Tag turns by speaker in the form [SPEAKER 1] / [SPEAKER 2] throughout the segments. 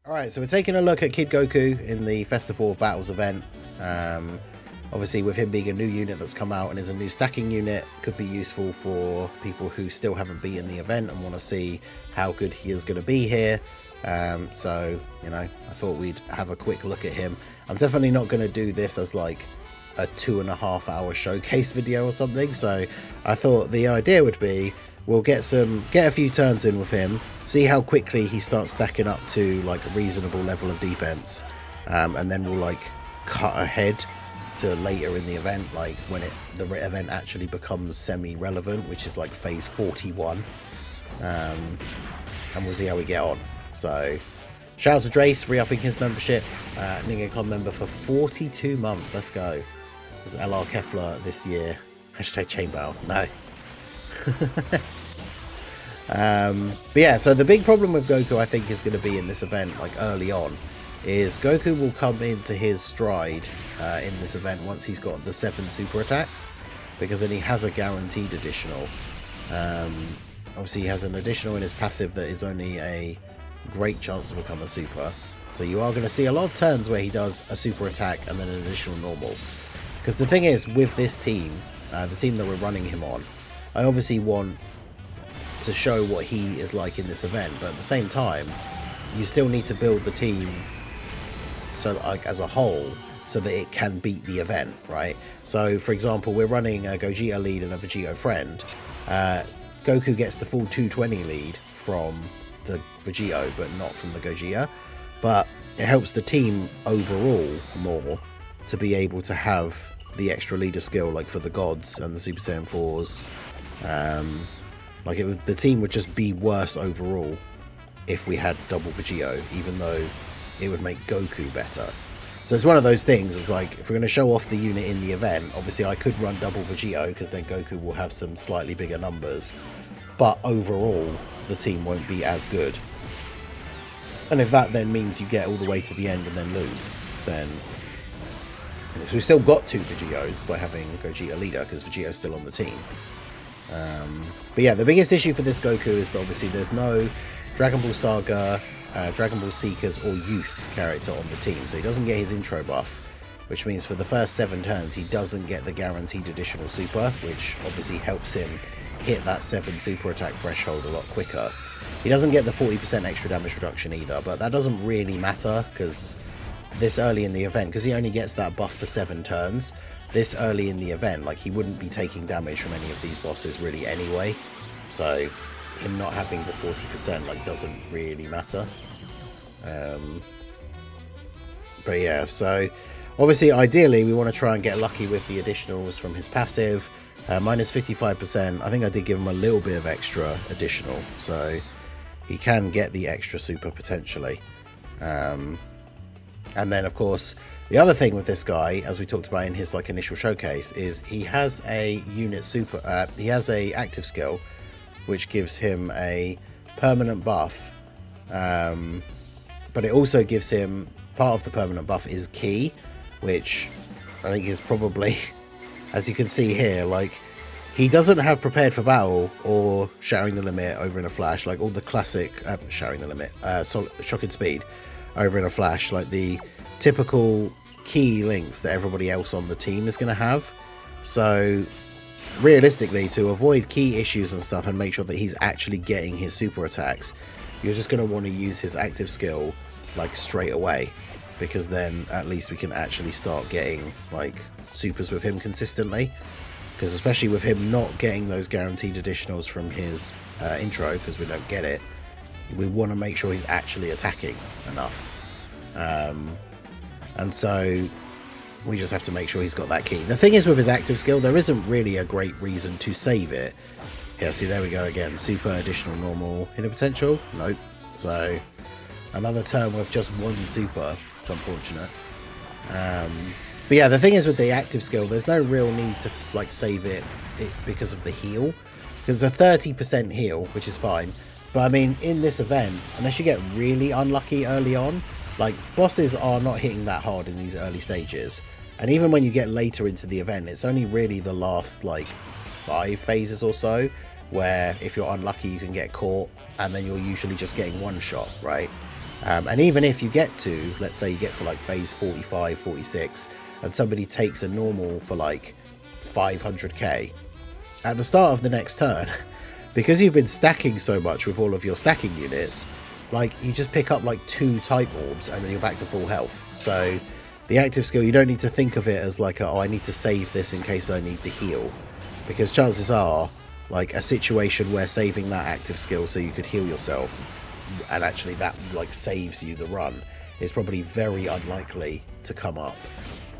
[SPEAKER 1] Alright, so we're taking a look at Kid Goku in the Festival of Battles event. Obviously, with him being a new unit that's come out and is a new stacking unit, could be useful for people who still haven't been in the event and want to see how good he is going to be here. So, you know, I thought we'd have a quick look at him. I'm definitely not going to do this as like a 2.5 hour showcase video or something. So I thought the idea would be we'll get a few turns in with him, see how quickly he starts stacking up to like a reasonable level of defense, and then we'll like cut ahead to later in the event, like when the event actually becomes semi-relevant, which is like phase 41, and we'll see how we get on. So shout out to Drace re-upping his membership, NinjaCon member for 42 months. Let's go. There's LR Kefla this year. Hashtag Chainbow. No. But yeah, so the big problem with Goku, I think, is going to be in this event, like early on, is Goku will come into his stride in this event once he's got the 7 super attacks, because then he has a guaranteed additional. Obviously he has an additional in his passive that is only a great chance to become a super, so you are going to see a lot of turns where he does a super attack and then an additional normal. Because the thing is, with this team, the team that we're running him on, I obviously want to show what he is like in this event, but at the same time you still need to build the team so that, like, as a whole, so that it can beat the event, right? So for example, we're running a Gogeta lead and a Vegito friend. Goku gets the full 220 lead from the Vegito but not from the Gogeta, but it helps the team overall more to be able to have the extra leader skill, like for the gods and the Super Saiyan 4s. The team would just be worse overall if we had double Vegito, even though it would make Goku better. So it's one of those things, it's like, if we're going to show off the unit in the event, obviously I could run double Vegito, because then Goku will have some slightly bigger numbers, but overall the team won't be as good. And if that then means you get all the way to the end and then lose, then... So we still got 2 Vegitos by having Gogeta leader, because Vegito's still on the team. But yeah, the biggest issue for this Goku is that obviously there's no Dragon Ball Saga, Dragon Ball Seekers or Youth character on the team, so he doesn't get his intro buff, which means for the first 7 turns he doesn't get the guaranteed additional super, which obviously helps him hit that 7 super attack threshold a lot quicker. He doesn't get the 40% extra damage reduction either, but that doesn't really matter, because this early in the event, because he only gets that buff for 7 turns, this early in the event, like, he wouldn't be taking damage from any of these bosses really anyway, so him not having the 40% like doesn't really matter. But yeah, so obviously ideally we want to try and get lucky with the additionals from his passive. Minus 55%, I think I did give him a little bit of extra additional, so he can get the extra super potentially. And then of course the other thing with this guy, as we talked about in his like initial showcase, is he has a unit super, he has a active skill which gives him a permanent buff, but it also gives him, part of the permanent buff is Ki, which I think is probably, as you can see here, like, he doesn't have Prepared for Battle or Shattering the Limit over in a flash, like all the classic Shattering the Limit, Shocking Speed over in a flash, like the typical key links that everybody else on the team is going to have. So realistically, to avoid key issues and stuff and make sure that he's actually getting his super attacks, you're just going to want to use his active skill like straight away, because then at least we can actually start getting like supers with him consistently. Because especially with him not getting those guaranteed additionals from his intro, because we don't get it, we want to make sure he's actually attacking enough. And so we just have to make sure he's got that key. The thing is, with his active skill, there isn't really a great reason to save it. Yeah, see, there we go again. Super, additional, normal, hidden potential? Nope. So another turn with just 1 super. It's unfortunate. But yeah, the thing is with the active skill, there's no real need to like save it because of the heal. Because it's a 30% heal, which is fine. But I mean, in this event, unless you get really unlucky early on, like, bosses are not hitting that hard in these early stages. And even when you get later into the event, it's only really the last like 5 phases or so where if you're unlucky you can get caught, and then you're usually just getting one shot, right? And even if you get to, let's say you get to like phase 45, 46, and somebody takes a normal for like 500k, at the start of the next turn, because you've been stacking so much with all of your stacking units, like you just pick up like 2 type orbs and then you're back to full health. So the active skill, you don't need to think of it as like, oh, I need to save this in case I need the heal. Because chances are, like a situation where saving that active skill so you could heal yourself, and actually that like saves you the run, is probably very unlikely to come up.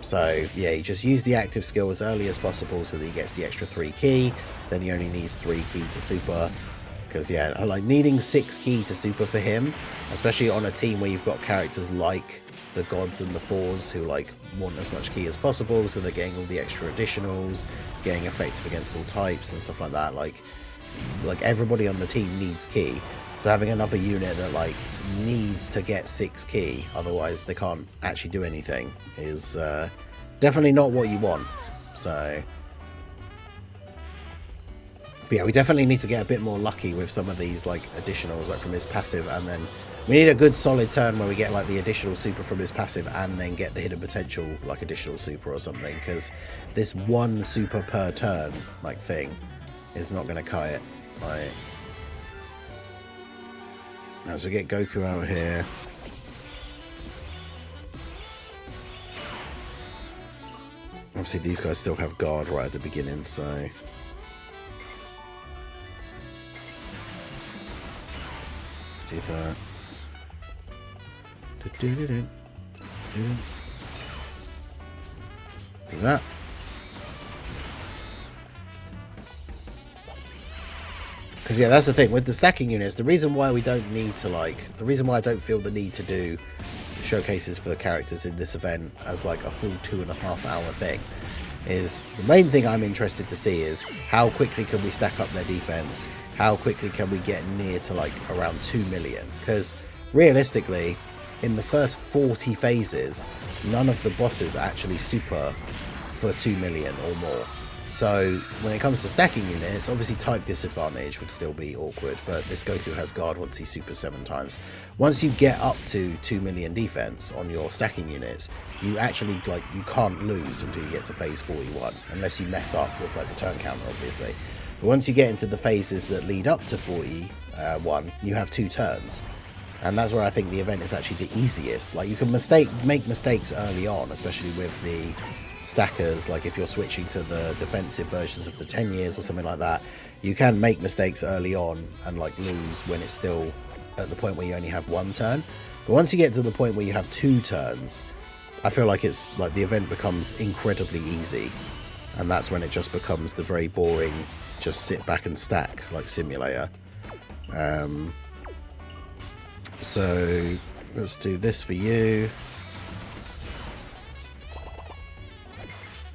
[SPEAKER 1] So yeah, you just use the active skill as early as possible so that he gets the extra 3 key. Then he only needs 3 key to super. Because yeah, like needing 6 key to super for him, especially on a team where you've got characters like the gods and the fours who like want as much key as possible, so they're getting all the extra additionals, getting effective against all types and stuff like that. Like everybody on the team needs key. So having another unit that like needs to get 6 key, otherwise they can't actually do anything, is definitely not what you want. So but yeah, we definitely need to get a bit more lucky with some of these like additionals, like from his passive, and then we need a good solid turn where we get like the additional super from his passive and then get the hidden potential like additional super or something, because this 1 super per turn like thing is not going to cut it. Right. Now, so we get Goku out here. Obviously these guys still have guard right at the beginning, so do that. Do that. Because yeah, that's the thing with the stacking units. The reason why we don't need to like, the reason why I don't feel the need to do showcases for the characters in this event as like a full 2.5 hour thing, is the main thing I'm interested to see is how quickly can we stack up their defense, how quickly can we get near to like around 2 million, because realistically in the first 40 phases none of the bosses actually super for 2 million or more. So when it comes to stacking units, obviously type disadvantage would still be awkward, but this Goku has guard once he supers 7 times. Once you get up to 2 million defense on your stacking units, you actually like, you can't lose until you get to phase 41, unless you mess up with like the turn counter obviously. But once you get into the phases that lead up to 41, you have 2 turns. And that's where I think the event is actually the easiest. Like you can make mistakes early on, especially with the stackers. Like if you're switching to the defensive versions of the 10 years or something like that, you can make mistakes early on and like lose when it's still at the point where you only have 1 turn. But once you get to the point where you have 2 turns, I feel like it's like the event becomes incredibly easy, and that's when it just becomes the very boring just sit back and stack like simulator. So let's do this for you.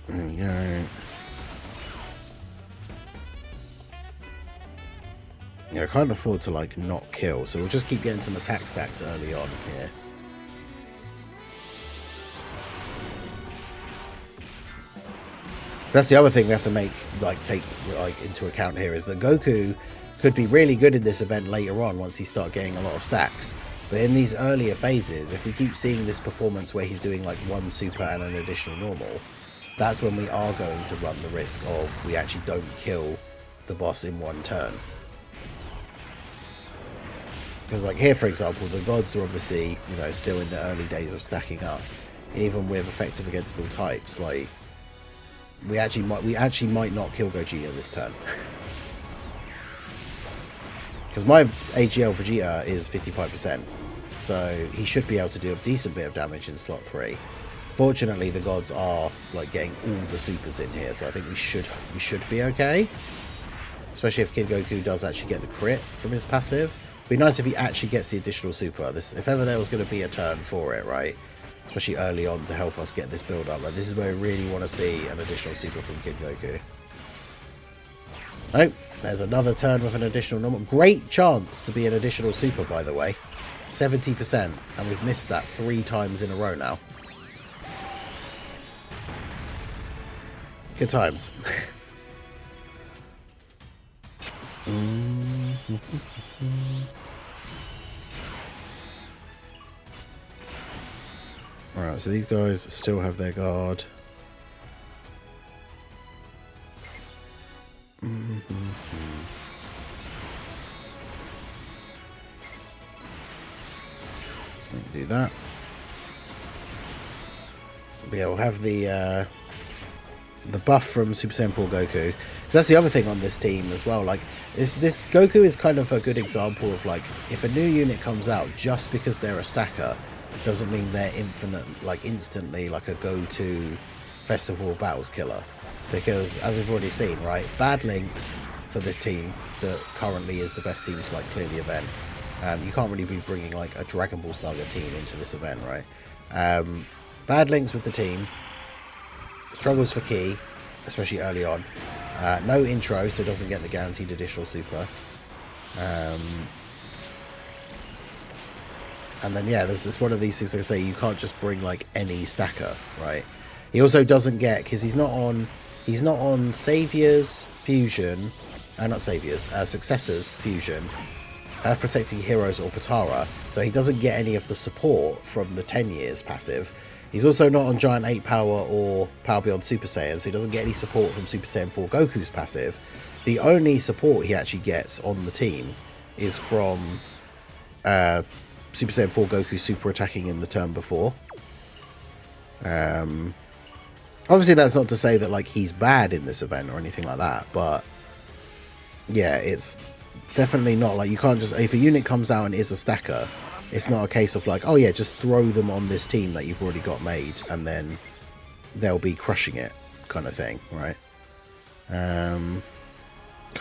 [SPEAKER 1] There we go. Yeah, I can't afford to like not kill, so we'll just keep getting some attack stacks early on here. That's the other thing we have to take into account here, is that Goku could be really good in this event later on once he starts getting a lot of stacks. But in these earlier phases, if we keep seeing this performance where he's doing like 1 super and an additional normal, that's when we are going to run the risk of we actually don't kill the boss in 1 turn. Because like here, for example, the gods are obviously, you know, still in the early days of stacking up. Even with effective against all types, like we actually might not kill Gogeta this turn. Because my AGL Vegeta is 55%, so he should be able to do a decent bit of damage in slot 3. Fortunately, the gods are like getting all the supers in here, so I think we should be okay. Especially if Kid Goku does actually get the crit from his passive. It'd be nice if he actually gets the additional super. If ever there was going to be a turn for it, right? Especially early on to help us get this build up. Like this is where we really want to see an additional super from Kid Goku. Nope. There's another turn with an additional normal. Great chance to be an additional super, by the way. 70%. And we've missed that 3 times in a row now. Good times. Alright, so these guys still have their guard. Do that. But yeah, we'll have the buff from Super Saiyan 4 Goku. So that's the other thing on this team as well. Like this Goku is kind of a good example of like if a new unit comes out just because they're a stacker doesn't mean they're instantly like a go-to Festival of Battles killer. Because as we've already seen, right, bad links for this team that currently is the best team to like clear the event. You can't really be bringing like a Dragon Ball Saga team into this event, right? Bad links with the team, struggles for key, especially early on. No intro, so doesn't get the guaranteed additional super. And then yeah, there's one of these things like I say, you can't just bring like any stacker, right? He also doesn't get, because he's not on Saviors Fusion, not Saviors, Successors Fusion, Protecting Heroes or Potara, so he doesn't get any of the support from the 10 years passive. He's also not on Giant 8 Power or Power Beyond Super Saiyan, so he doesn't get any support from Super Saiyan 4 Goku's passive. The only support he actually gets on the team is from Super Saiyan 4 Goku super attacking in the turn before. Obviously that's not to say that like he's bad in this event or anything like that, but yeah, it's definitely not like you can't just, if a unit comes out and is a stacker, it's not a case of like, oh yeah, just throw them on this team that you've already got made and then they'll be crushing it kind of thing, right? God,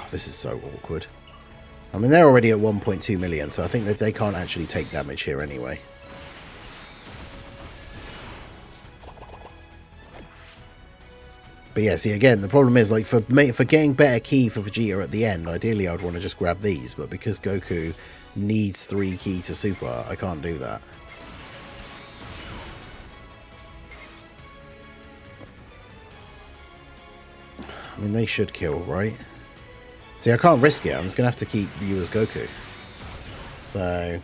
[SPEAKER 1] this is so awkward. I mean, they're already at 1.2 million, so I think that they can't actually take damage here anyway. But yeah, see, again, the problem is, like, for getting better key for Vegeta at the end, ideally I'd want to just grab these, but because Goku needs 3 key to super, I can't do that. I mean, they should kill, right? See, I can't risk it. I'm just going to have to keep you as Goku. So...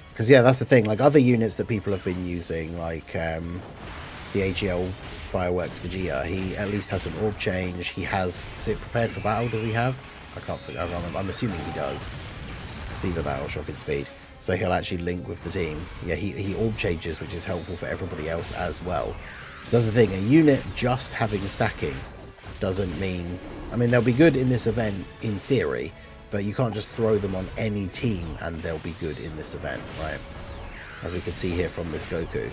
[SPEAKER 1] because, yeah, that's the thing. Like, other units that people have been using, like the AGL Fireworks Vegeta, he at least has an orb change. He has... is it Prepared for Battle? Does he have? I can't figure out. I'm assuming he does. It's either that or Shocking Speed. So he'll actually link with the team. Yeah, he orb changes, which is helpful for everybody else as well. So that's the thing. A unit just having stacking doesn't mean... I mean, they'll be good in this event in theory, but you can't just throw them on any team and they'll be good in this event, right? As we can see here from this Goku.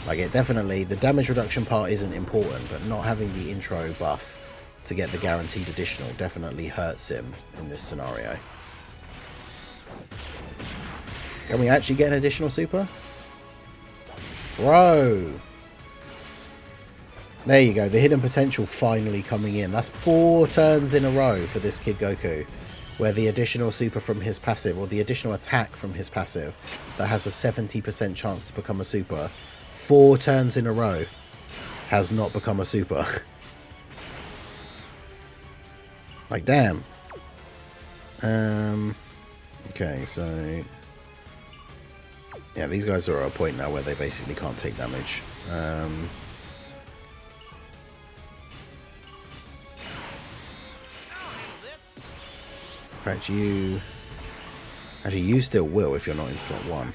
[SPEAKER 1] Like, it definitely, the damage reduction part isn't important, but not having the intro buff to get the guaranteed additional definitely hurts him in this scenario. Can we actually get an additional super? Bro! There you go, the hidden potential finally coming in. That's 4 turns in a row for this Kid Goku, where the additional super from his passive, or the additional attack from his passive, that has a 70% chance to become a super, 4 turns in a row, has not become a super. Like, damn. Okay, so... yeah, these guys are at a point now where they basically can't take damage. In fact, you... actually, you still will if you're not in slot 1.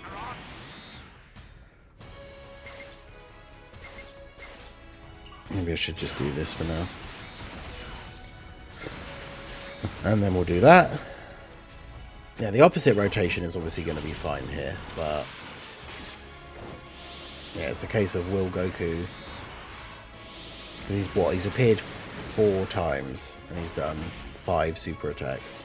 [SPEAKER 1] Maybe I should just do this for now. And then we'll do that. Yeah, the opposite rotation is obviously going to be fine here, but... yeah, it's a case of will Goku... because he's what? He's appeared 4 times, and he's done 5 super attacks.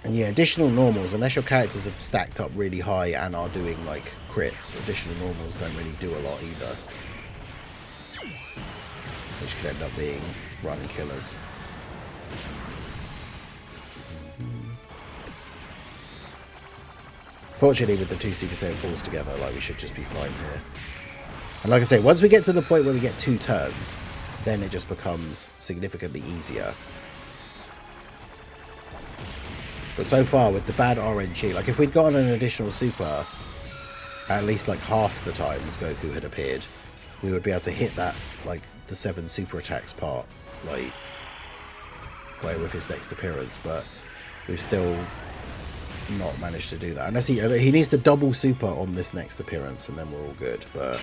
[SPEAKER 1] And yeah, additional normals, unless your characters have stacked up really high and are doing like crits, additional normals don't really do a lot either. Which could end up being run killers. Fortunately, with the 2 Super Saiyan 4s together, like, we should just be fine here. And like I say, once we get to the point where we get 2 turns, then it just becomes significantly easier. But so far, with the bad RNG, like if we'd gotten an additional super, at least like half the times Goku had appeared, we would be able to hit that, like, the 7 super attacks part, like, way with his next appearance, but we've still not managed to do that. Unless he needs to double super on this next appearance, and then we're all good, but...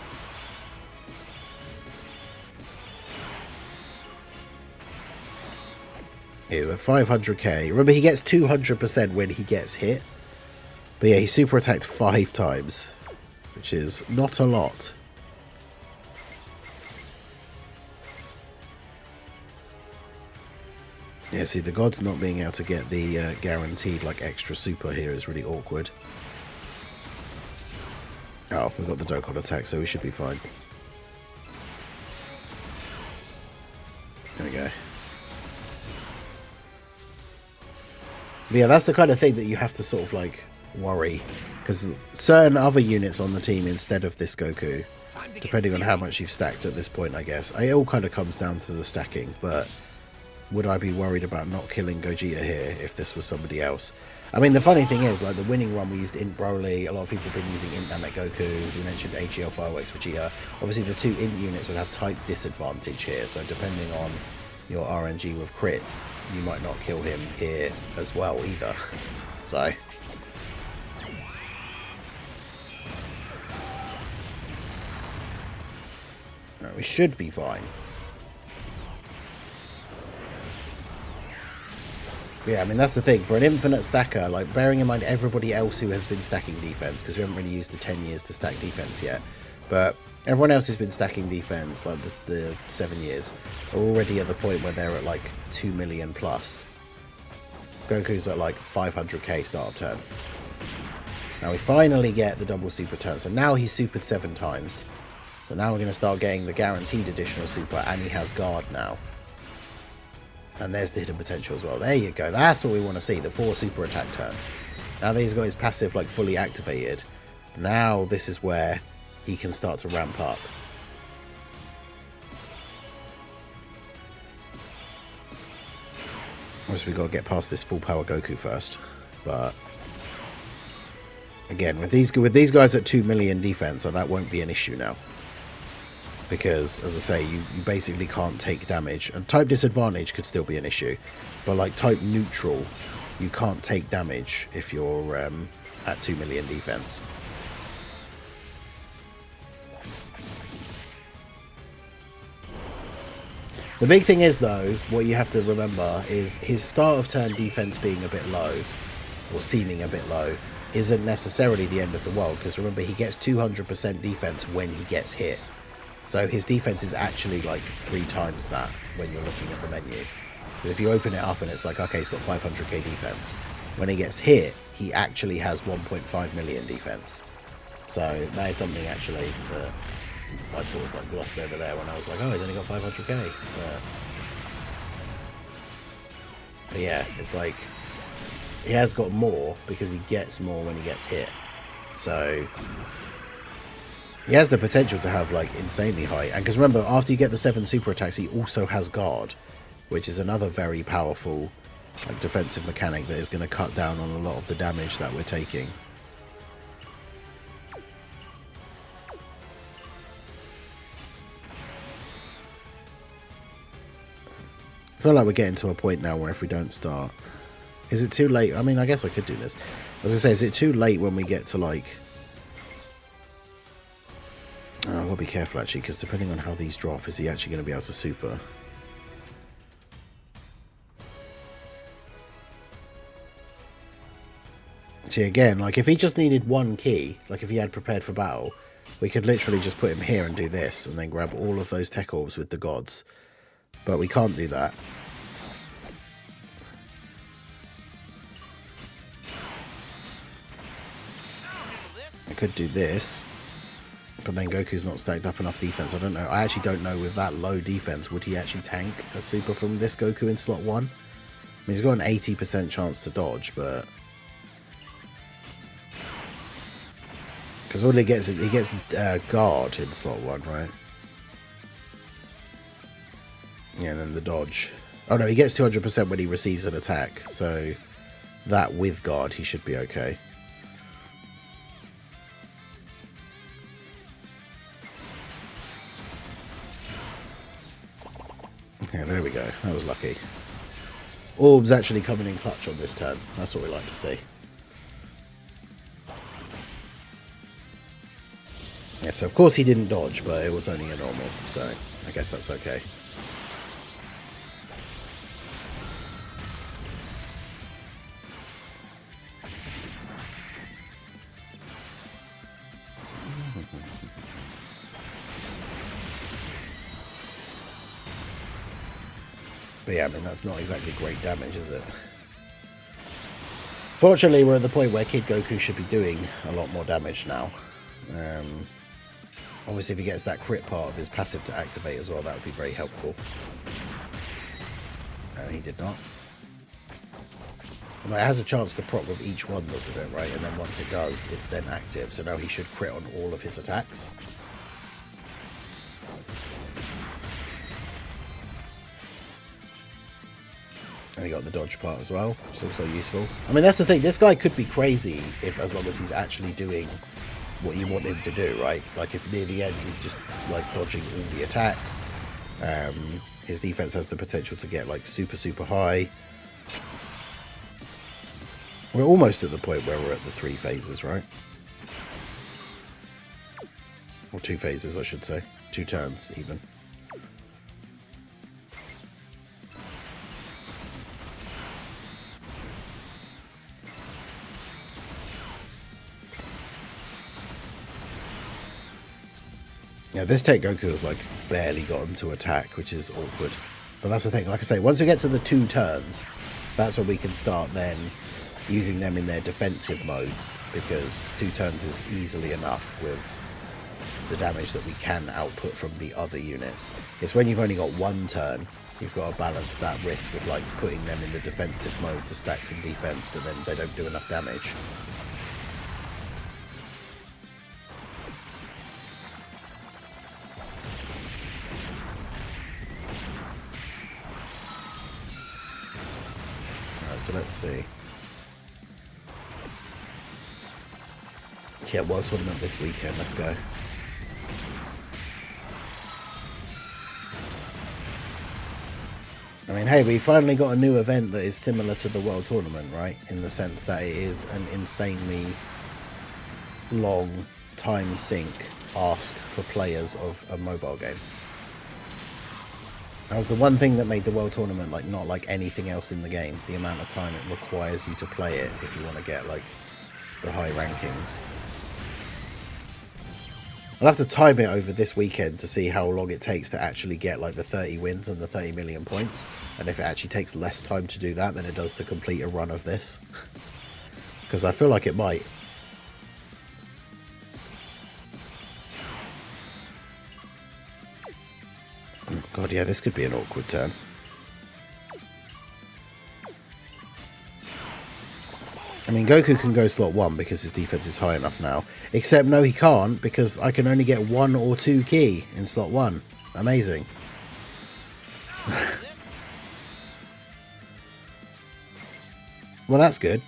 [SPEAKER 1] Here's a 500k. Remember, he gets 200% when he gets hit. But yeah, he super attacked 5 times, which is not a lot. Yeah, see, the gods not being able to get the guaranteed, like, extra super here is really awkward. Oh, we've got the Dokkan attack, so we should be fine. There we go. But yeah, that's the kind of thing that you have to sort of, like, worry. Because certain other units on the team instead of this Goku, depending on how much you've stacked at this point, I guess. It all kind of comes down to the stacking, but would I be worried about not killing Gogeta here if this was somebody else? I mean, the funny thing is, like, the winning run we used Int Broly, a lot of people have been using Int Namek Goku, we mentioned AGL Fireworks Vegeta. Obviously, the 2 Int units would have type disadvantage here, so depending on your RNG with crits, you might not kill him here as well either. So... Right, we should be fine. Yeah, I mean, that's the thing. For an infinite stacker, like, bearing in mind everybody else who has been stacking defense, because we haven't really used the 10 years to stack defense yet, but everyone else who's been stacking defense, like the 7 years, are already at the point where they're at, like, 2 million plus. Goku's at, like, 500k start of turn. Now we finally get the double super turn, so now he's supered 7 times. So now we're going to start getting the guaranteed additional super, and he has guard now. And there's the hidden potential as well. There you go. That's what we want to see. The 4 super attack turn. Now that he's got his passive, like, fully activated. Now this is where he can start to ramp up. Obviously, we've got to get past this full power Goku first. But again, with these guys at 2 million defense, that won't be an issue now. Because, as I say, you basically can't take damage. And type disadvantage could still be an issue. But, like, type neutral, you can't take damage if you're at 2 million defense. The big thing is, though, what you have to remember is his start of turn defense being a bit low, or seeming a bit low, isn't necessarily the end of the world. Because remember, he gets 200% defense when he gets hit. So his defense is actually like 3 times that when you're looking at the menu. Because if you open it up and it's like, okay, he's got 500k defense. When he gets hit, he actually has 1.5 million defense. So that is something actually that I sort of like glossed over there when I was like, oh, he's only got 500k. But yeah, it's like he has got more because he gets more when he gets hit. So he has the potential to have, like, insanely high. And because remember, after you get the 7 super attacks, he also has guard, which is another very powerful, like, defensive mechanic that is going to cut down on a lot of the damage that we're taking. I feel like we're getting to a point now where if we don't start... Is it too late? I mean, I guess I could do this. I was going to say, is it too late when we get to, like... Oh, I've got to be careful, actually, because depending on how these drop, is he actually going to be able to super? See, again, like, if he just needed 1 key, like if he had prepared for battle, we could literally just put him here and do this, and then grab all of those tech orbs with the gods. But we can't do that. I could do this. But then Goku's not stacked up enough defense. I don't know. I actually don't know with that low defense, would he actually tank a super from this Goku in slot 1? I mean, he's got an 80% chance to dodge, but... Because all he gets guard in slot 1, right? Yeah, and then the dodge. Oh no, he gets 200% when he receives an attack, so that with guard, he should be okay. Okay, there we go. That was lucky. Orbs actually coming in clutch on this turn. That's what we like to see. Yeah, so of course he didn't dodge, but it was only a normal, so I guess that's okay. But yeah, I mean, that's not exactly great damage, is it? Fortunately, we're at the point where Kid Goku should be doing a lot more damage now. Obviously, if he gets that crit part of his passive to activate as well, that would be very helpful. He did not. Well, it has a chance to proc with each one, doesn't it, right? And then once it does, it's then active. So now he should crit on all of his attacks. And he got the dodge part as well, which is also useful. I mean, that's the thing. This guy could be crazy as long as he's actually doing what you want him to do, right? Like if near the end he's just like dodging all the attacks. His defense has the potential to get like super high. We're almost at the point where we're at the 3 phases, right? Or 2 phases, I should say. 2 turns even. Yeah, this Tech Goku has like barely gotten to attack, which is awkward. But that's the thing, like I say, once we get to the 2 turns, that's when we can start then using them in their defensive modes, because 2 turns is easily enough with the damage that we can output from the other units. It's when you've only got 1 turn, you've got to balance that risk of like putting them in the defensive mode to stack some defense, but then they don't do enough damage. So let's see. Yeah, World Tournament this weekend. Let's go. I mean, hey, we finally got a new event that is similar to the World Tournament, right? In the sense that it is an insanely long time sink ask for players of a mobile game. That was the one thing that made the World Tournament like not like anything else in the game. The amount of time it requires you to play it if you want to get like the high rankings. I'll have to time it over this weekend to see how long it takes to actually get like the 30 wins and the 30 million points. And if it actually takes less time to do that than it does to complete a run of this. Because I feel like it might. Oh God, yeah, this could be an awkward turn. I mean, Goku can go slot 1 because his defense is high enough now. Except, no, he can't, because I can only get 1 or 2 ki in slot 1. Amazing. Well, that's good.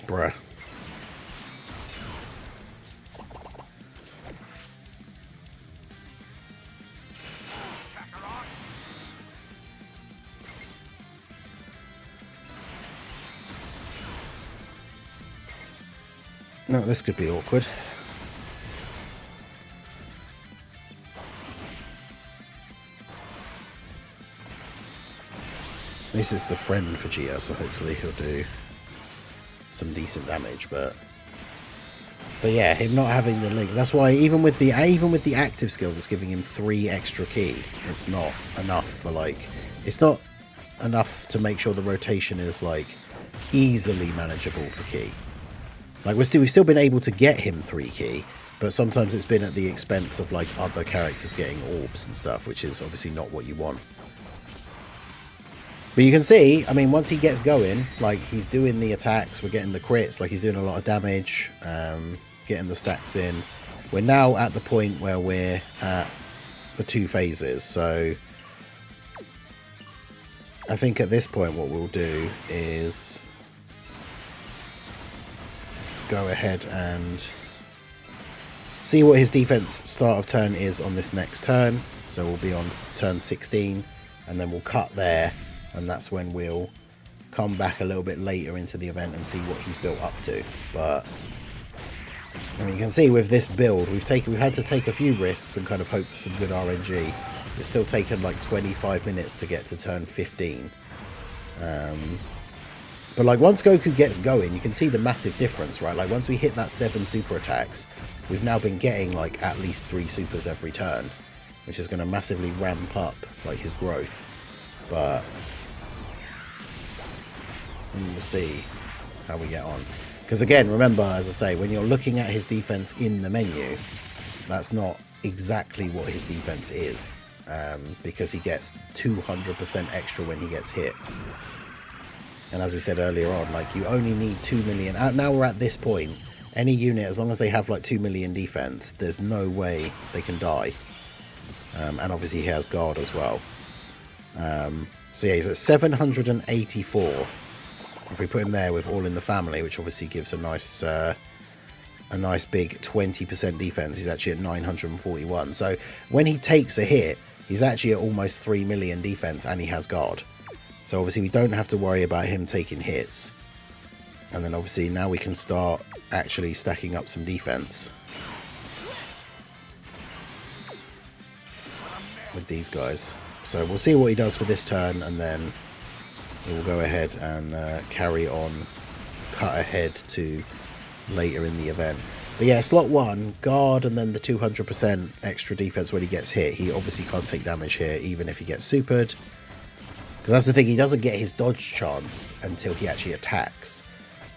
[SPEAKER 1] Bruh. No, this could be awkward. At least it's the friend for Gia, so hopefully he'll do some decent damage, but yeah, him not having the link, that's why even with the active skill that's giving him 3 extra ki, it's not enough for like, it's not enough to make sure the rotation is like easily manageable for ki. Like we've still been able to get him 3 ki, but sometimes it's been at the expense of like other characters getting orbs and stuff, which is obviously not what you want. But you can see, I mean, once he gets going, like he's doing the attacks, we're getting the crits, like he's doing a lot of damage, getting the stacks in. we're now at the point where we're at the 2 phases. So I think at this point what we'll do is go ahead and see what his defense start of turn is on this next turn. So we'll be on turn 16, and then we'll cut there, and that's when we'll come back a little bit later into the event and see what he's built up to. But I mean, you can see with this build, we've had to take a few risks and kind of hope for some good RNG. It's still taken like 25 minutes to get to turn 15. But like once Goku gets going, you can see the massive difference, right? Like once we hit that 7 super attacks, we've now been getting like at least 3 supers every turn, which is going to massively ramp up like his growth. But we'll see how we get on. Because again, remember, as I say, when you're looking at his defense in the menu, that's not exactly what his defense is, because he gets 200% extra when he gets hit. And as we said earlier on, like you only need 2 million. Now we're at this point, any unit, as long as they have like 2 million defense, there's no way they can die. And obviously he has guard as well. So yeah, he's at 784. If we put him there with all in the family, which obviously gives a nice big 20% defense, he's actually at 941. So when he takes a hit, he's actually at almost 3 million defense, and he has guard. So obviously we don't have to worry about him taking hits. And then obviously now we can start actually stacking up some defense with these guys. So we'll see what he does for this turn, and then we'll go ahead and carry on, cut ahead to later in the event. But yeah, slot 1, guard, and then the 200% extra defense when he gets hit. He obviously can't take damage here, even if he gets supered. Because that's the thing, he doesn't get his dodge chance until he actually attacks.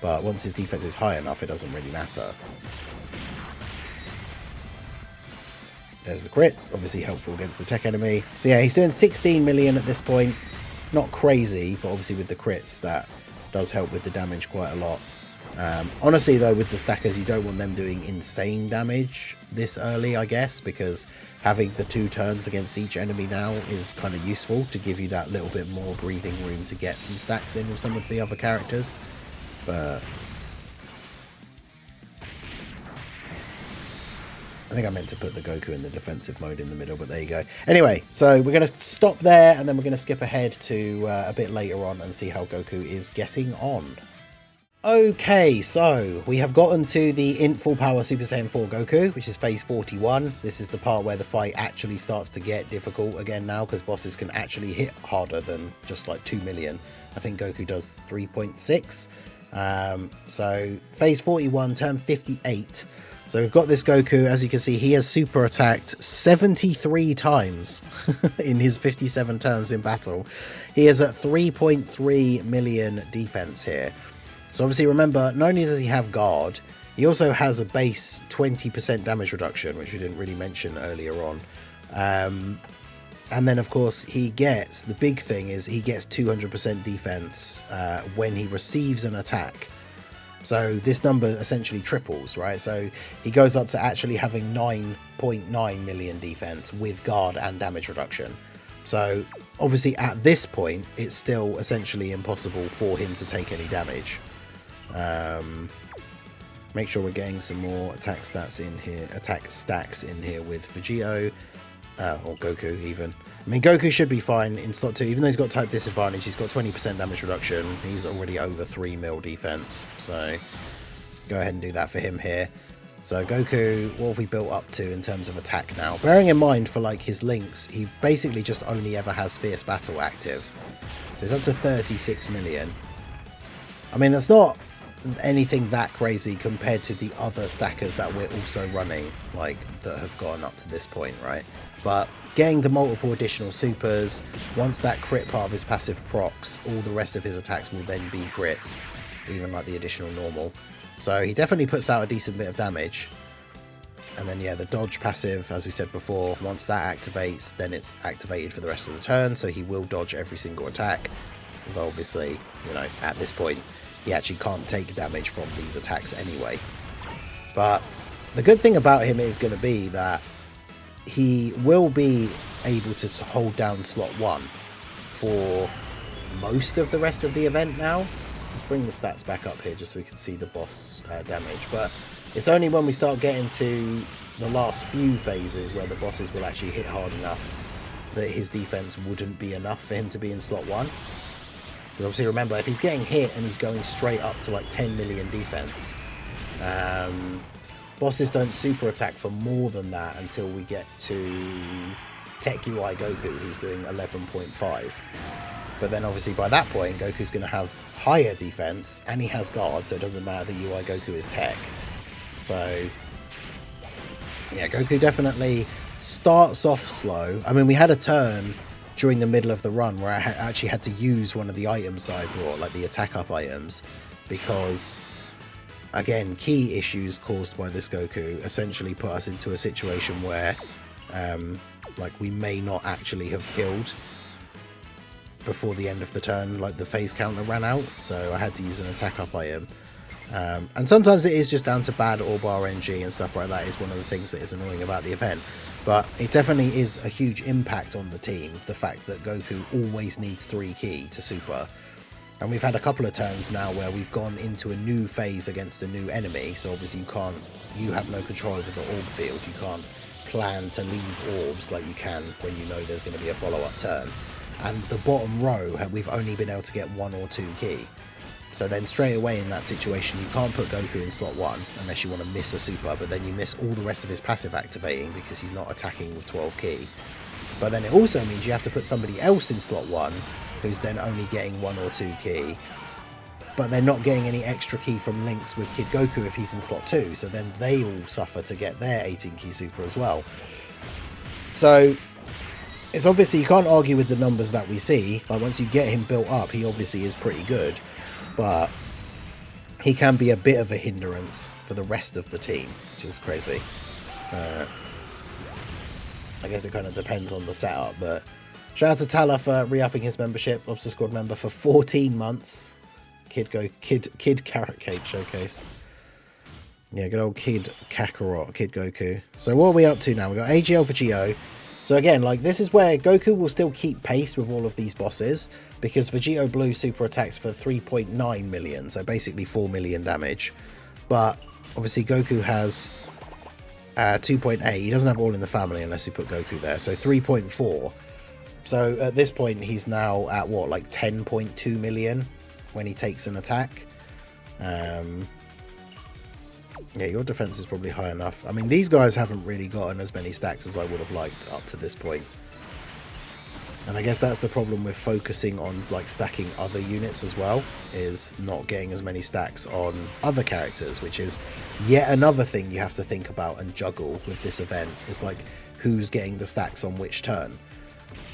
[SPEAKER 1] But once his defense is high enough, it doesn't really matter. There's the crit, obviously helpful against the tech enemy. So yeah, he's doing 16 million at this point. Not crazy, but obviously with the crits, that does help with the damage quite a lot. Honestly, though, with the stackers, you don't want them doing insane damage this early, I guess, because having the 2 turns against each enemy now is kind of useful to give you that little bit more breathing room to get some stacks in with some of the other characters. But I think I meant to put the Goku in the defensive mode in the middle, but there you go. Anyway, so we're going to stop there, and then we're going to skip ahead to a bit later on and see how Goku is getting on. Okay, so we have gotten to the in full power Super Saiyan 4 Goku, which is phase 41. This is the part where the fight actually starts to get difficult again now, because bosses can actually hit harder than just like 2 million. I think Goku does 3.6. So phase 41, turn 58. So we've got this Goku. As you can see, he has super attacked 73 times in his 57 turns in battle. He is at 3.3 million defense here. So obviously remember, not only does he have guard, he also has a base 20% damage reduction, which we didn't really mention earlier on. And then of course he gets, the big thing is he gets 200% defense when he receives an attack. So this number essentially triples, right? So he goes up to actually having 9.9 million defense with guard and damage reduction. So obviously at this point, it's still essentially impossible for him to take any damage. Make sure we're getting some more attack stacks in here with Vegito, or Goku even. I mean, Goku should be fine in slot 2, even though he's got type disadvantage. He's got 20% damage reduction. He's already over 3 mil defense, so go ahead and do that for him here. So Goku, what have we built up to in terms of attack now? Bearing in mind for like his links, he basically just only ever has Fierce Battle active. So he's up to 36 million. I mean, that's not anything that crazy compared to the other stackers that we're also running, like that have gone up to this point, right? But getting the multiple additional supers, once that crit part of his passive procs, all the rest of his attacks will then be crits, even like the additional normal. So he definitely puts out a decent bit of damage. And then yeah, the dodge passive, as we said before, once that activates, then it's activated for the rest of the turn, so he will dodge every single attack. Although obviously, you know, at this point he actually can't take damage from these attacks anyway. But The good thing about him is going to be that he will be able to hold down slot 1 for most of the rest of the event now. Let's bring the stats back up here just so we can see the boss damage. But it's only when we start getting to the last few phases where the bosses will actually hit hard enough that his defense wouldn't be enough for him to be in slot 1. Because obviously remember, if he's getting hit and he's going straight up to like 10 million defense, bosses don't super attack for more than that until we get to Tech UI Goku, who's doing 11.5. But then obviously by that point, Goku's going to have higher defense, and he has guard, so it doesn't matter that UI Goku is tech. So, yeah, Goku definitely starts off slow. I mean, we had a turn during the middle of the run where I actually had to use one of the items that I brought, like the attack up items, because, again, key issues caused by this Goku essentially put us into a situation where, like, we may not actually have killed before the end of the turn, like the phase counter ran out, so I had to use an attack up item. And sometimes it is just down to bad orb RNG and stuff like that is one of the things that is annoying about the event. But it definitely is a huge impact on the team, the fact that Goku always needs 3 ki to super. And we've had a couple of turns now where we've gone into a new phase against a new enemy, so obviously you have no control over the orb field. You can't plan to leave orbs like you can when you know there's going to be a follow-up turn. And the bottom row, we've only been able to get 1 or 2 ki. So then straight away in that situation, you can't put Goku in slot 1 unless you want to miss a super, but then you miss all the rest of his passive activating because he's not attacking with 12 ki. But then it also means you have to put somebody else in slot 1 who's then only getting 1 or 2 ki, but they're not getting any extra ki from links with Kid Goku if he's in slot 2, so then they all suffer to get their 18 ki super as well. So it's obviously, you can't argue with the numbers that we see. Like, once you get him built up, he obviously is pretty good, but he can be a bit of a hindrance for the rest of the team, which is crazy. I guess it kind of depends on the setup, but shout out to Tala for re-upping his membership, Lobster Squad member for 14 months. Kid Carrot Cake Showcase. Yeah, good old Kid Kakarot, Kid Goku. So what are we up to now? We've got AGL Vegito. So again, like, this is where Goku will still keep pace with all of these bosses, because Vegito Blue super attacks for 3.9 million, so basically 4 million damage. But obviously Goku has 2.8. He doesn't have All in the Family unless you put Goku there, so 3.4. So at this point he's now at what, like 10.2 million when he takes an attack. Yeah, your defense is probably high enough. I mean, these guys haven't really gotten as many stacks as I would have liked up to this point. And I guess that's the problem with focusing on, like, stacking other units as well, is not getting as many stacks on other characters, which is yet another thing you have to think about and juggle with this event. It's like, who's getting the stacks on which turn?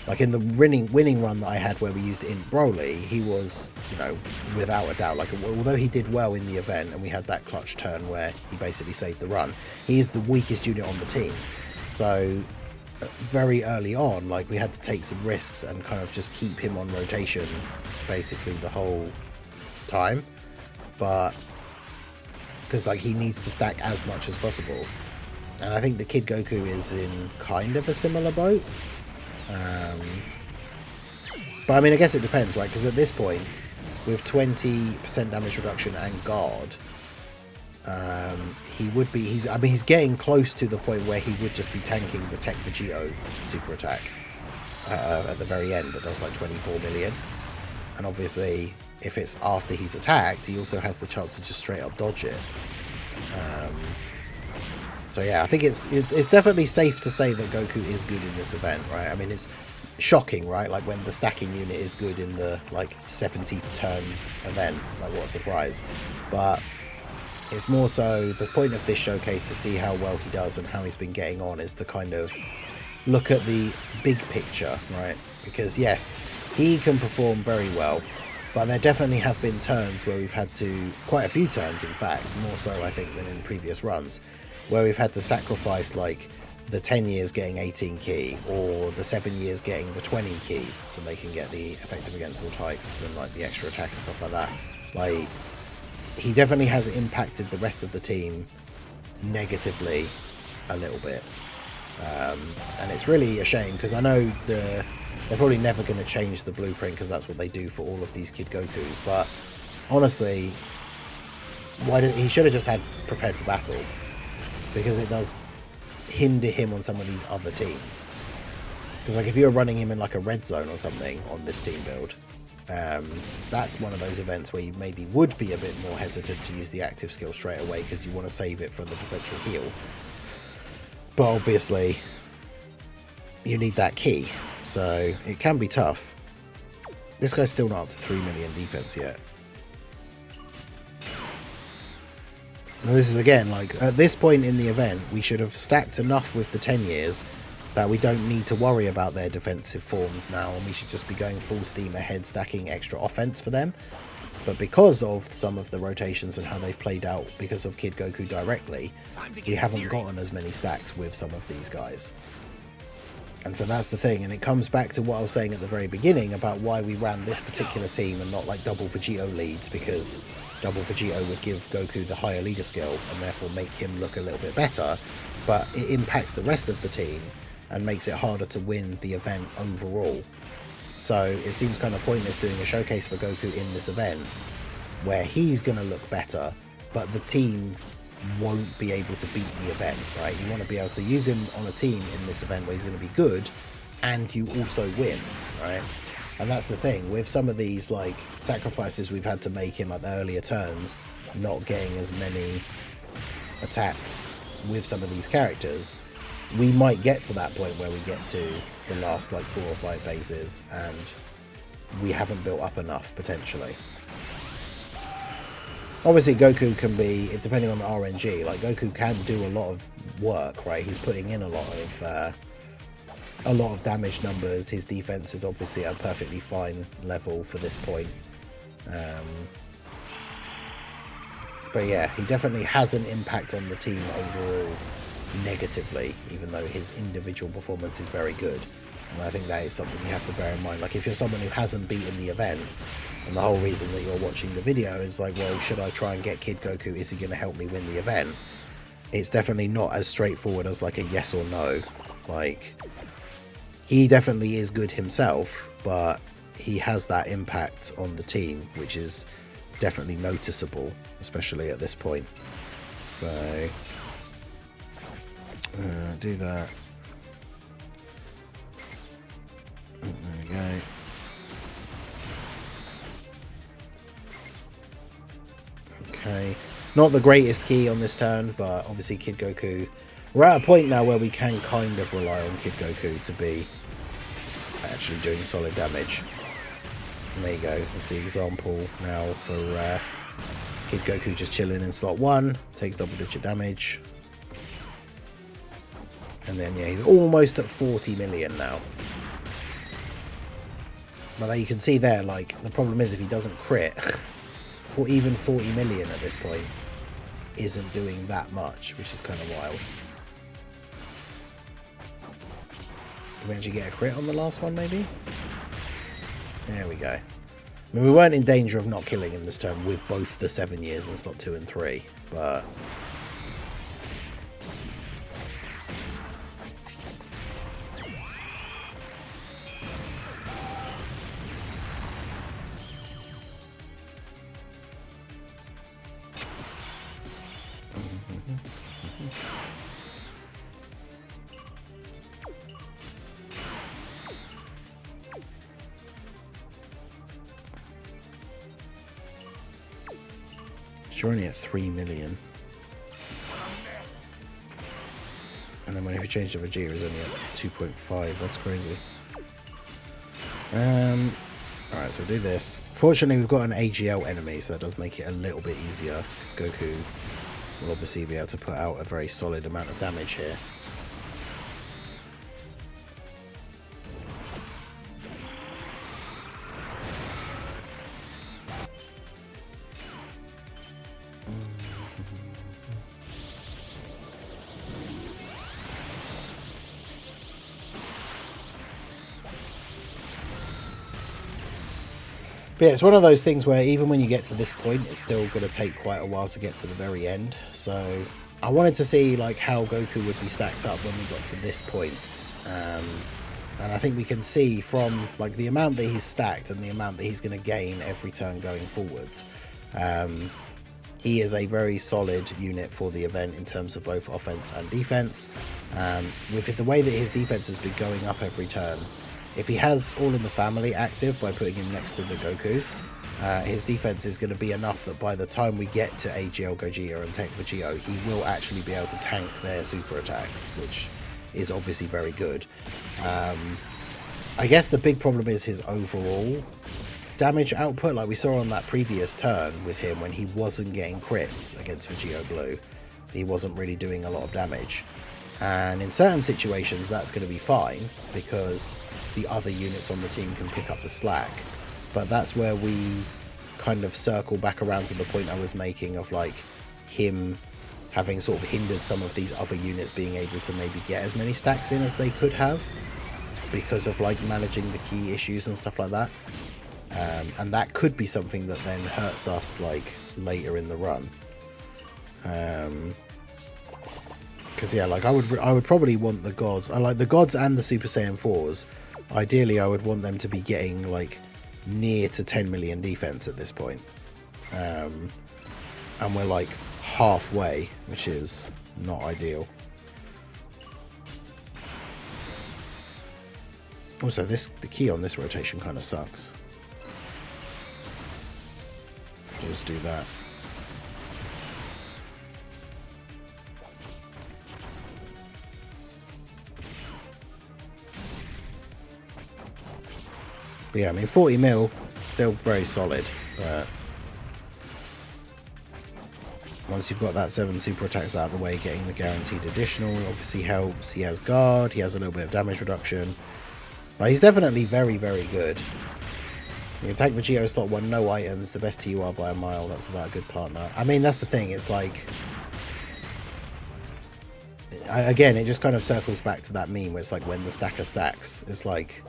[SPEAKER 1] Like in the winning run that I had where we used it in Broly, he was, you know, without a doubt, like, although he did well in the event and we had that clutch turn where he basically saved the run, he is the weakest unit on the team. So very early on, like, we had to take some risks and kind of just keep him on rotation basically the whole time. But because, like, he needs to stack as much as possible. And I think the Kid Goku is in kind of a similar boat. But I mean, I guess it depends, right? Because at this point, with 20% damage reduction and guard, he would be, he's getting close to the point where he would just be tanking the Tech Vegito super attack at the very end that does like 24 million. And obviously, if it's after he's attacked, he also has the chance to just straight up dodge it. So yeah, I think it's definitely safe to say that Goku is good in this event, right? I mean, it's shocking, right? Like, when the stacking unit is good in the, like, 70 turn event, like, what a surprise. But it's more so the point of this showcase to see how well he does and how he's been getting on is to kind of look at the big picture, right? Because yes, he can perform very well, but there definitely have been turns where we've had to, quite a few turns in fact, more so I think than in previous runs, where we've had to sacrifice, like, the 10 years getting 18 ki, or the 7 years getting the 20 ki, so they can get the effective against all types and, like, the extra attack and stuff like that. Like, he definitely has impacted the rest of the team negatively a little bit. And it's really a shame, because I know they're probably never going to change the blueprint, because that's what they do for all of these Kid Gokus. But honestly, he should have just had prepared for battle, because it does hinder him on some of these other teams. Because like if you're running him in like a red zone or something on this team build, that's one of those events where you maybe would be a bit more hesitant to use the active skill straight away, because you want to save it for the potential heal. But obviously, you need that key, so it can be tough. This guy's still not up to 3 million defense yet. And this is again, like, at this point in the event, we should have stacked enough with the 10 years that we don't need to worry about their defensive forms now, and we should just be going full steam ahead, stacking extra offense for them. But because of some of the rotations and how they've played out because of Kid Goku directly, we haven't gotten as many stacks with some of these guys. And so that's the thing, and it comes back to what I was saying at the very beginning about why we ran this particular team and not like double Vegito leads, because double Vegito would give Goku the higher leader skill and therefore make him look a little bit better, but it impacts the rest of the team and makes it harder to win the event overall. So it seems kind of pointless doing a showcase for Goku in this event where he's going to look better, but the team won't be able to beat the event, right? You want to be able to use him on a team in this event where he's going to be good and you also win, right? And that's the thing with some of these like sacrifices we've had to make in like the earlier turns, not getting as many attacks with some of these characters. We might get to that point where we get to the last like 4 or 5 phases and we haven't built up enough potentially. Obviously Goku can be, depending on the RNG, like Goku can do a lot of work, right? He's putting in a lot of damage numbers. His defense is obviously at a perfectly fine level for this point. But yeah, he definitely has an impact on the team overall negatively, even though his individual performance is very good. And I think that is something you have to bear in mind. Like if you're someone who hasn't beaten the event, and the whole reason that you're watching the video is like, well, should I try and get Kid Goku? Is he going to help me win the event? It's definitely not as straightforward as like a yes or no. Like, he definitely is good himself, but he has that impact on the team, which is definitely noticeable, especially at this point. So, do that. There we go. Okay, not the greatest key on this turn, but obviously Kid Goku, we're at a point now where we can kind of rely on Kid Goku to be actually doing solid damage. And there you go, that's the example now for Kid Goku just chilling in slot 1, takes double-digit damage. And then, yeah, he's almost at 40 million now. But you can see there, like, the problem is if he doesn't crit, for even 40 million at this point isn't doing that much, which is kind of wild. Did we actually get a crit on the last one, maybe? There we go. I mean, we weren't in danger of not killing him this turn with both the 7 years in slot 2 and 3, but... You're only at 3 million. And then when we change the Vegeta, is only at 2.5. That's crazy. Alright, so we'll do this. Fortunately, we've got an AGL enemy, so that does make it a little bit easier, because Goku will obviously be able to put out a very solid amount of damage here. But yeah, it's one of those things where even when you get to this point, it's still going to take quite a while to get to the very end. So I wanted to see like how Goku would be stacked up when we got to this point. And I think we can see from like the amount that he's stacked and the amount that he's going to gain every turn going forwards. He is a very solid unit for the event in terms of both offense and defense. With the way that his defense has been going up every turn, if he has All in the Family active by putting him next to the Goku, his defense is going to be enough that by the time we get to AGL Gogeta and Tech Vegito, he will actually be able to tank their super attacks, which is obviously very good. I guess the big problem is his overall damage output. Like we saw on that previous turn with him when he wasn't getting crits against Vegito Blue, he wasn't really doing a lot of damage. And in certain situations that's going to be fine because the other units on the team can pick up the slack. But that's where we kind of circle back around to the point I was making of like him having sort of hindered some of these other units being able to maybe get as many stacks in as they could have because of like managing the key issues and stuff like that. And that could be something that then hurts us like later in the run. Because yeah, like I would probably want the gods. I like the gods and the Super Saiyan 4s. Ideally, I would want them to be getting like near to 10 million defense at this point. And we're like halfway, which is not ideal. Also, the key on this rotation kind of sucks. Just do that. But yeah, I mean, 40 mil, still very solid. But once you've got that 7 super attacks out of the way, getting the guaranteed additional obviously helps. He has guard, he has a little bit of damage reduction. But he's definitely very, very good. You can take Vegito slot 1, no items, the best TUR by a mile. That's about a good partner. I mean, that's the thing. It's like, again, it just kind of circles back to that meme where it's like when the stacker stacks. It's like,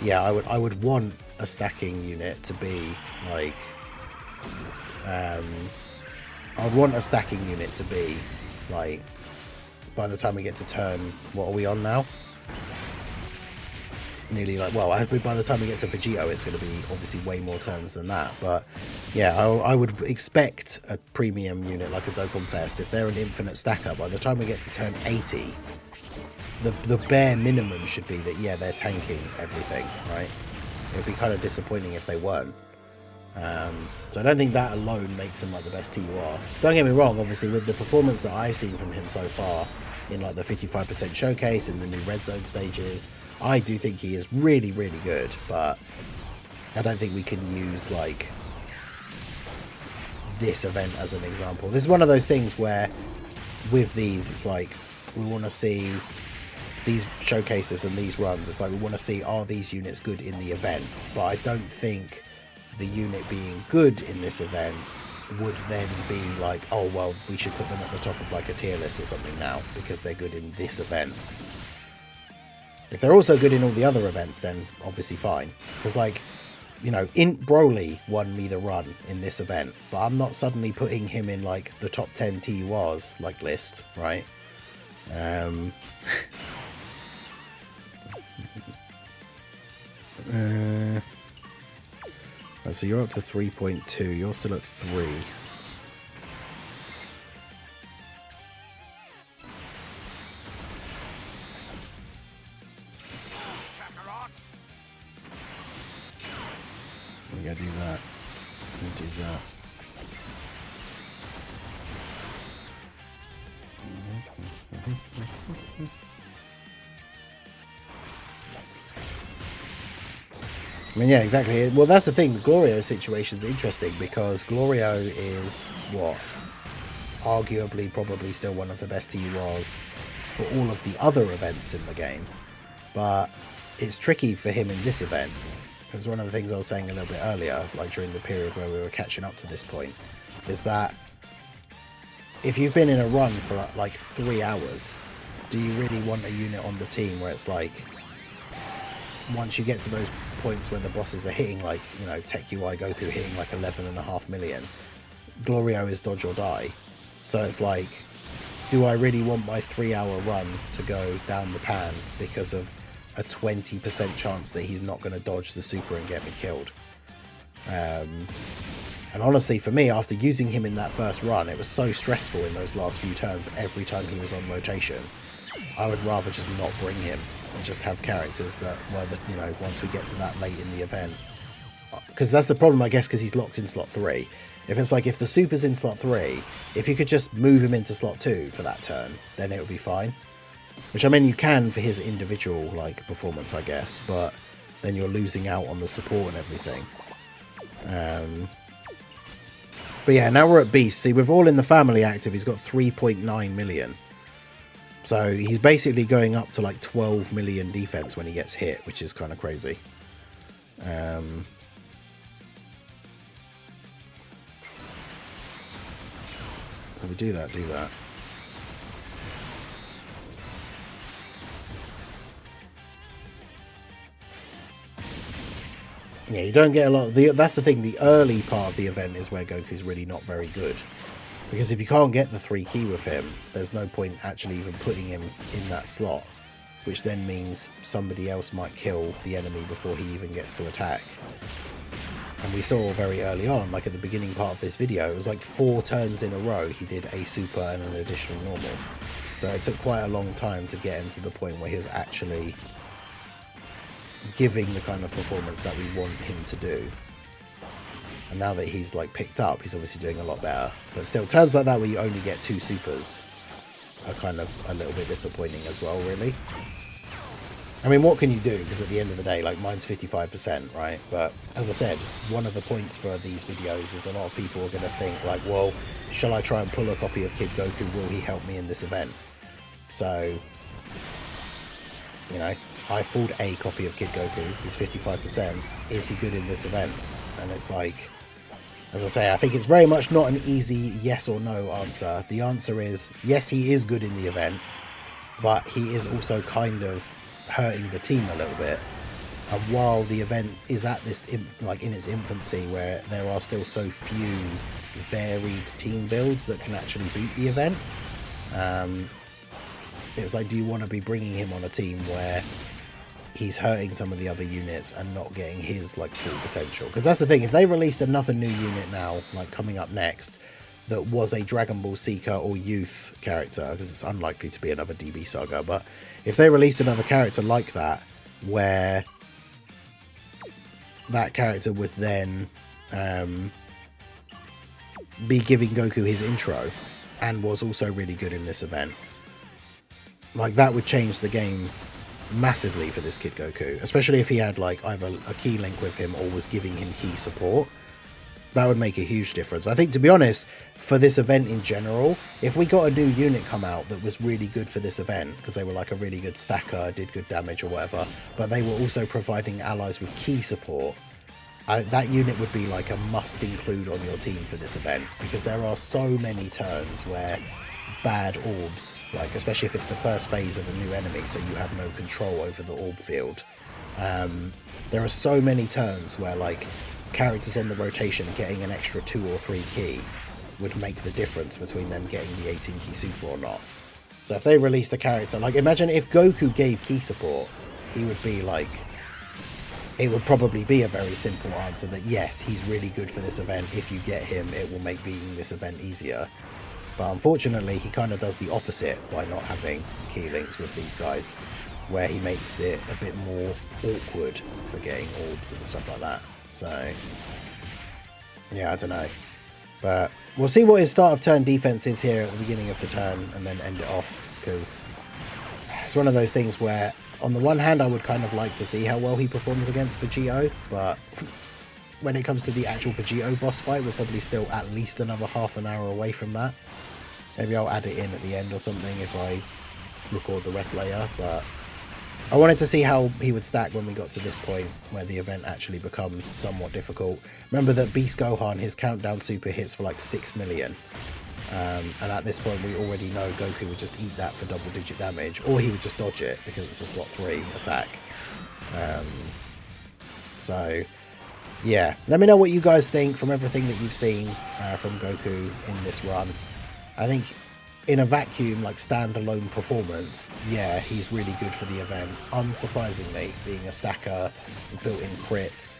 [SPEAKER 1] yeah, I would want a stacking unit to be like, I would want a stacking unit to be like, by the time we get to turn, what are we on now? Nearly like, well, by the time we get to Vegito, it's going to be obviously way more turns than that. But yeah, I would expect a premium unit like a Dokkan Fest, if they're an infinite stacker, by the time we get to turn 80, the bare minimum should be that, yeah, they're tanking everything, right? It would be kind of disappointing if they weren't. So I don't think that alone makes him like the best TUR. Don't get me wrong, obviously, with the performance that I've seen from him so far, in like the 55% showcase, in the new red zone stages, I do think he is really, really good, but I don't think we can use like this event as an example. This is one of those things where with these, it's like we want to see these showcases and these runs, it's like we want to see, are these units good in the event? But I don't think the unit being good in this event would then be like, oh well, we should put them at the top of like a tier list or something now because they're good in this event. If they're also good in all the other events, then obviously fine. Because like, you know, Broly won me the run in this event, but I'm not suddenly putting him in like the top 10 TURs like list, right? So you're up to 3.2, you're still at 3. We gotta do that. Do that. I mean, yeah, exactly. Well, that's the thing. The Glorio situation's interesting because Glorio is what? Arguably, probably still one of the best TURs for all of the other events in the game. But it's tricky for him in this event. Because one of the things I was saying a little bit earlier, like during the period where we were catching up to this point, is that if you've been in a run for like 3 hours, do you really want a unit on the team where it's like, once you get to those points where the bosses are hitting like, you know, Tech UI Goku hitting like 11.5 million, Glorio is dodge or die. So it's like, do I really want my 3-hour run to go down the pan because of a 20% chance that he's not going to dodge the super and get me killed? And honestly, for me, after using him in that first run, it was so stressful in those last few turns every time he was on rotation. I would rather just not bring him and just have characters that were, you know, once we get to that late in the event. Because that's the problem, I guess, because he's locked in slot 3. If it's like, if the super's in slot 3, if you could just move him into slot 2 for that turn, then it would be fine. Which, I mean, you can for his individual, like, performance, I guess, but then you're losing out on the support and everything. But yeah, now we're at Beast. See, with All in the Family active, he's got 3.9 million. So he's basically going up to like 12 million defense when he gets hit, which is kind of crazy. If we do that, do that. Yeah, you don't get a lot of that's the thing, the early part of the event is where Goku's really not very good. Because if you can't get the 3 key with him, there's no point actually even putting him in that slot. Which then means somebody else might kill the enemy before he even gets to attack. And we saw very early on, like at the beginning part of this video, it was like 4 turns in a row he did a super and an additional normal. So it took quite a long time to get him to the point where he was actually giving the kind of performance that we want him to do. And now that he's like picked up, he's obviously doing a lot better. But still, turns like that where you only get 2 supers are kind of a little bit disappointing as well, really. I mean, what can you do? Because at the end of the day, like, mine's 55%, right? But as I said, one of the points for these videos is a lot of people are going to think like, well, shall I try and pull a copy of Kid Goku? Will he help me in this event? So, you know, I pulled a copy of Kid Goku. He's 55%. Is he good in this event? And it's like, as I say, I think it's very much not an easy yes or no answer. The answer is, yes, he is good in the event, but he is also kind of hurting the team a little bit. And while the event is at this, like, in its infancy, where there are still so few varied team builds that can actually beat the event, it's like, do you want to be bringing him on a team where he's hurting some of the other units and not getting his like full potential? Because that's the thing, if they released another new unit now, like coming up next, that was a Dragon Ball Seeker or Youth character, because it's unlikely to be another DB Saga, but if they released another character like that, where that character would then be giving Goku his intro and was also really good in this event, like, that would change the game massively for this Kid Goku, especially if he had like either a key link with him or was giving him key support. That would make a huge difference. I think, to be honest, for this event in general, if we got a new unit come out that was really good for this event, because they were like a really good stacker, did good damage or whatever, but they were also providing allies with key support, that unit would be like a must include on your team for this event, because there are so many turns where bad orbs, like especially if it's the first phase of a new enemy, so you have no control over the orb field, there are so many turns where like characters on the rotation getting an extra 2 or 3 key would make the difference between them getting the 18 key super or not. So if they released a character, like, imagine if Goku gave key support, he would be like, it would probably be a very simple answer that yes, he's really good for this event. If you get him, it will make beating this event easier. But unfortunately, he kind of does the opposite by not having key links with these guys, where he makes it a bit more awkward for getting orbs and stuff like that. So, yeah, I don't know. But we'll see what his start of turn defense is here at the beginning of the turn and then end it off, because it's one of those things where, on the one hand, I would kind of like to see how well he performs against Vegito, but when it comes to the actual Vegito boss fight, we're probably still at least another half an hour away from that. Maybe I'll add it in at the end or something if I record the rest later, but I wanted to see how he would stack when we got to this point where the event actually becomes somewhat difficult. Remember that Beast Gohan, his countdown super hits for like 6 million. And at this point we already know Goku would just eat that for double-digit damage, or he would just dodge it because it's a slot 3 attack. So, yeah. Let me know what you guys think from everything that you've seen from Goku in this run. I think in a vacuum, like standalone performance, yeah, he's really good for the event. Unsurprisingly, being a stacker, built-in crits.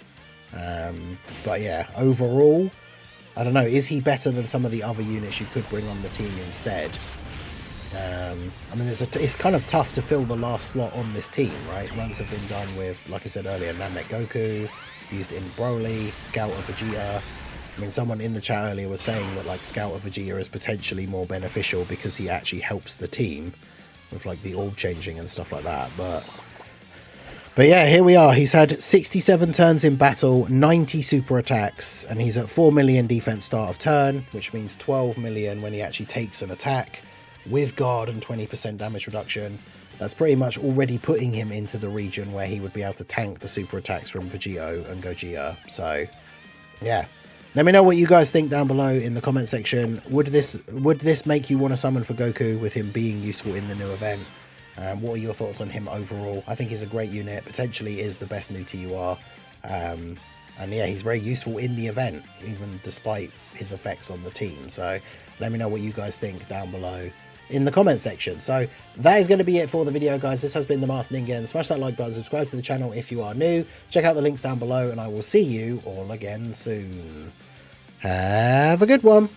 [SPEAKER 1] But yeah, overall, I don't know. Is he better than some of the other units you could bring on the team instead? I mean, it's kind of tough to fill the last slot on this team, right? Runs have been done with, like I said earlier, Namek Goku, used in Broly, Scout and Vegeta. I mean, someone in the chat earlier was saying that like Scout and Vegeta is potentially more beneficial because he actually helps the team with like the orb changing and stuff like that. But yeah, here we are. He's had 67 turns in battle, 90 super attacks, and he's at 4 million defense start of turn, which means 12 million when he actually takes an attack with guard and 20% damage reduction. That's pretty much already putting him into the region where he would be able to tank the super attacks from Vegito and Gogeta. So yeah, let me know what you guys think down below in the comment section. Would this make you want to summon for Goku with him being useful in the new event? What are your thoughts on him overall? I think he's a great unit, potentially is the best new TUR. And yeah, he's very useful in the event, even despite his effects on the team. So let me know what you guys think down below in the comment section. So that is going to be it for the video, guys. This has been the Masked Ningen. Smash that like button, subscribe to the channel if you are new. Check out the links down below, and I will see you all again soon. Have a good one.